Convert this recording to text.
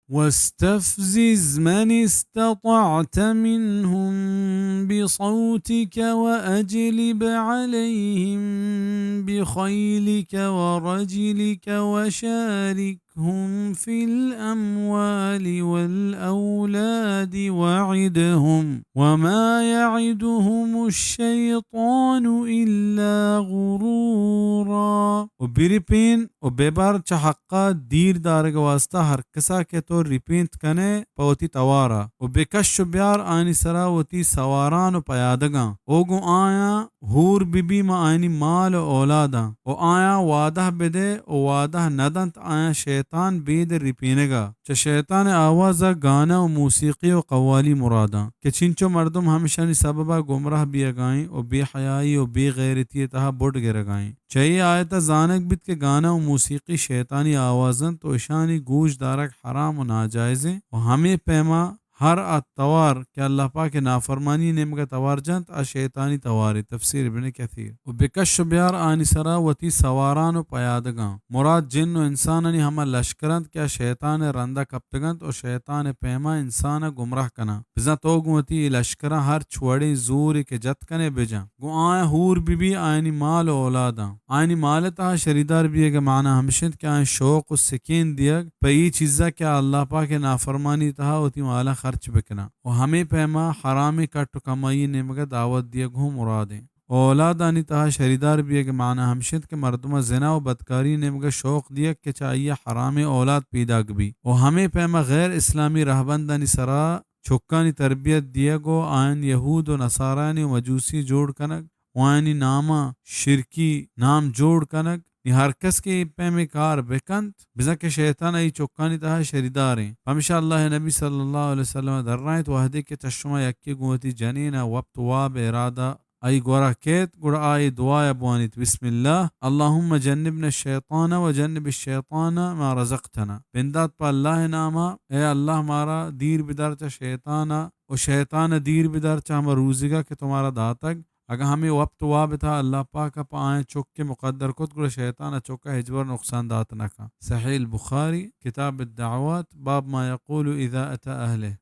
واستفزز من استطعت منهم بصوتك وأجلب عليهم بخيلك ورجلك وشاركهم في الأموال والأولاد وعدهم وما يعدهم الشيطان إلا غرورا. وبريبين وبيبار چحقا دير دارگ واسطہ ہر کسا کے تو ریپینت کنے پوتی توارا و بکش بیار آنی سرا وتی سواران و پیادگاں اوگو آیا ہور بی بی ما آنی مال و اولادا و آیا وعدہ بدے و وعدہ ندنت آیا شیطان بید ریپینگا چا شیطان آوازا گانا و موسیقی و قوالی مرادا کہ چنچو مردم ہمشانی سببا گمراہ بیگائیں و بے حیائی و بے غیرتی تہا بڑھ گرگائیں. چاہیے آیتا زانک بیت کے گانا و موسیقی شیطانی آوازن تو اشانی گوش دارک حرام و ناجائزیں و ہمیں پیما ہر اتوار کہ اللہ پاک نافرمانی نمگا توار جنت شیطانی تواری. تفسیر ابن کثیر. و بکش بیار آنی سرا وتی سواران و پیادگاں مراد جن و انسانانی ہما لشکرند کیا شیطان رندہ کپتگند و شیطان پیما انسان گمراہ کنا بزا تو گوتی لشکرہ ہر چھوڑی زوری کے جت کنے بجا گو آئیں ہور بی بی آئینی مال و اولاداں آئینی مالتا شریدار بھی کہ معنی ہمشند کہ آئین شوق و سکین دیگ پئی چیزا کیا اللہ پاک نافرمانی تہا ہوتی مالا خرچ بکنا و ہمیں پیما حرامی کٹ کمائی نمگا دعوت دیگ ہوں مرادیں. اولادانی تہا شریدار بھی کہ معنی ہمشند کہ مردمہ زنا و بدکاری نمگا شوق دیگ کہ چاہیے حرام اولاد پیدا بھی و ہمیں پیما غیر اسلامی رہبندانی سرا چھکانی تربیت دیگو آئین یہود و نصارانی و مجوسی جوڑ کنک وائنی نامہ شرکی نام جوڑ کنک یہ ہر کس کے پہ میں کار بکند بزا کہ شیطان ای چکانی تہا شریداریں. ہمیشہ اللہ نبی صلی اللہ علیہ وسلم در رائت وحدی کے چشمہ یکی گوتی جنین وقت واب ارادہ ای گورا کیت گوڑا آئی دعای بوانیت بسم اللہ اللہم جنبنا الشیطان و جنب الشیطان ما رزقتنا بندات پا اللہ ناما اے اللہ مارا دیر بدار چا شیطانا و شیطان دیر بدار چا ہم روزگا کہ تمہارا داتک اگر ہمیں وقت واب تھا اللہ پاک پا آئیں چک کے مقدر کت گوڑا شیطان چکا ہجبر نقصان دات نکا. صحیح البخاری کتاب الدعوات باب ما یقول اذا اتا اہلہ.